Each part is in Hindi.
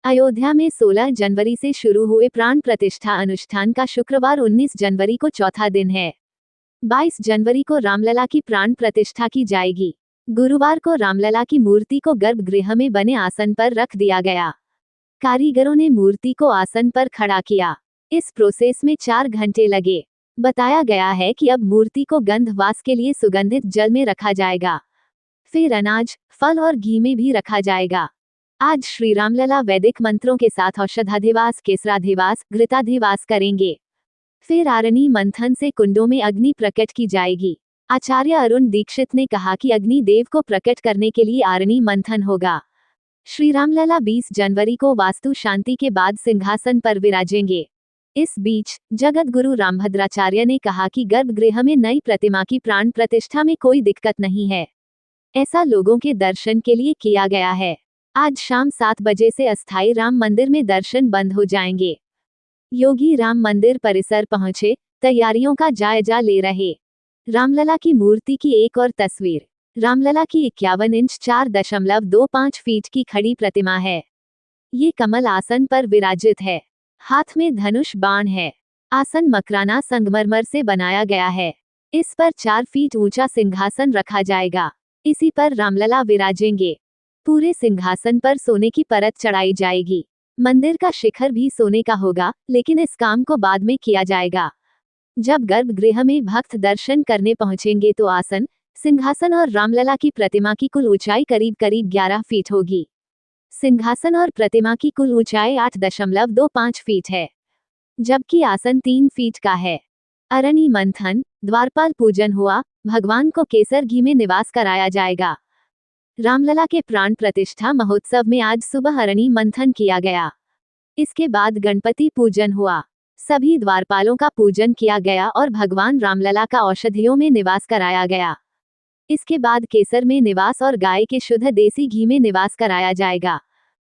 अयोध्या में 16 जनवरी से शुरू हुए प्राण प्रतिष्ठा अनुष्ठान का शुक्रवार 19 जनवरी को चौथा दिन है। 22 जनवरी को रामलला की प्राण प्रतिष्ठा की जाएगी। गुरुवार को रामलला की मूर्ति को गर्भगृह में बने आसन पर रख दिया गया। कारीगरों ने मूर्ति को आसन पर खड़ा किया। इस प्रोसेस में 4 घंटे लगे। बताया गया है कि अब मूर्ति को गंधवास के लिए सुगंधित जल में रखा जाएगा, फिर अनाज, फल और घी में भी रखा जाएगा। आज श्री रामलला वैदिक मंत्रों के साथ औषधाधिवास, केसराधिवास, घृताधिवास करेंगे। फिर आरणी मंथन से कुंडों में अग्नि प्रकट की जाएगी। आचार्य अरुण दीक्षित ने कहा कि अग्नि देव को प्रकट करने के लिए आरणी मंथन होगा। श्री रामलला 20 जनवरी को वास्तु शांति के बाद सिंहासन पर विराजेंगे। इस बीच जगत गुरु रामभद्राचार्य ने कहा कि गर्भगृह में नई प्रतिमा की प्राण प्रतिष्ठा में कोई दिक्कत नहीं है। ऐसा लोगों के दर्शन के लिए किया गया है। आज शाम 7 बजे से अस्थायी राम मंदिर में दर्शन बंद हो जाएंगे। योगी राम मंदिर परिसर पहुंचे, तैयारियों का जायजा ले रहे। रामलला की मूर्ति की एक और तस्वीर। रामलला की 51 इंच 4.25 फीट की खड़ी प्रतिमा है। ये कमल आसन पर विराजित है। हाथ में धनुष बाण है। आसन मकराना संगमरमर से बनाया गया है। इस पर 4 फीट ऊंचा सिंहासन रखा जाएगा। इसी पर रामलला विराजेंगे। पूरे सिंहासन पर सोने की परत चढ़ाई जाएगी। मंदिर का शिखर भी सोने का होगा, लेकिन इस काम को बाद में किया जाएगा। जब गर्भगृह में भक्त दर्शन करने पहुंचेंगे तो आसन, सिंहासन और रामलला की प्रतिमा की कुल ऊंचाई करीब 11 फीट होगी। सिंहासन और प्रतिमा की कुल ऊंचाई 8.25 फीट है, जबकि आसन 3 फीट का है। अरणी मंथन, द्वारपाल पूजन हुआ। भगवान को केसर घी में निवास कराया जाएगा। रामलला के प्राण प्रतिष्ठा महोत्सव में आज सुबह अरणी मंथन किया गया। इसके बाद गणपति पूजन हुआ। सभी द्वारपालों का पूजन किया गया और भगवान रामलला का औषधियों में निवास कराया गया। इसके बाद केसर में निवास और गाय के शुद्ध देसी घी में निवास कराया जाएगा।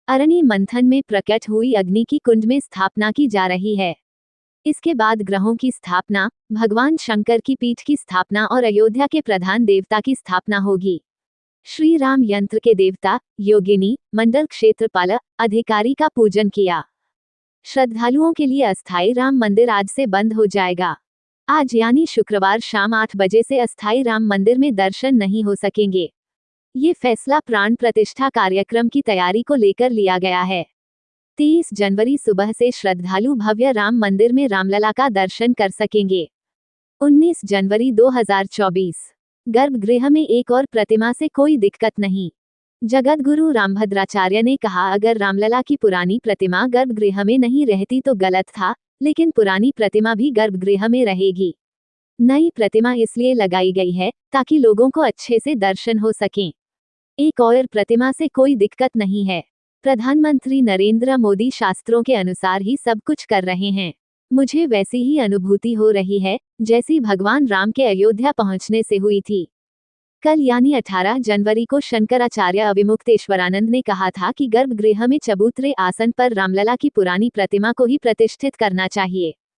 अरणी मंथन में प्रकट हुई अग्नि की कुंड में स्थापना की जा रही है। इसके बाद ग्रहों की स्थापना, भगवान शंकर की पीठ की स्थापना और अयोध्या के प्रधान देवता की स्थापना होगी। श्री राम यंत्र के देवता, योगिनी, मंडल क्षेत्रपाल अधिकारी का पूजन किया। श्रद्धालुओं के लिए अस्थायी राम मंदिर आज से बंद हो जाएगा। आज यानी शुक्रवार शाम 8 बजे से अस्थायी राम मंदिर में दर्शन नहीं हो सकेंगे। ये फैसला प्राण प्रतिष्ठा कार्यक्रम की तैयारी को लेकर लिया गया है। 23 जनवरी सुबह से श्रद्धालु भव्य राम मंदिर में रामलला का दर्शन कर सकेंगे। 19 जनवरी 2024 गर्भगृह में एक और प्रतिमा से कोई दिक्कत नहीं। जगत गुरु रामभद्राचार्य ने कहा, अगर रामलला की पुरानी प्रतिमा गर्भगृह में नहीं रहती तो गलत था, लेकिन पुरानी प्रतिमा भी गर्भगृह में रहेगी। नई प्रतिमा इसलिए लगाई गई है ताकि लोगों को अच्छे से दर्शन हो सकें। एक और प्रतिमा से कोई दिक्कत नहीं है। प्रधानमंत्री नरेंद्र मोदी शास्त्रों के अनुसार ही सब कुछ कर रहे हैं। मुझे वैसी ही अनुभूति हो रही है जैसी भगवान राम के अयोध्या पहुंचने से हुई थी। कल यानी 18 जनवरी को शंकराचार्य अविमुक्तेश्वरानंद ने कहा था कि गर्भगृह में चबूतरे आसन पर रामलला की पुरानी प्रतिमा को ही प्रतिष्ठित करना चाहिए।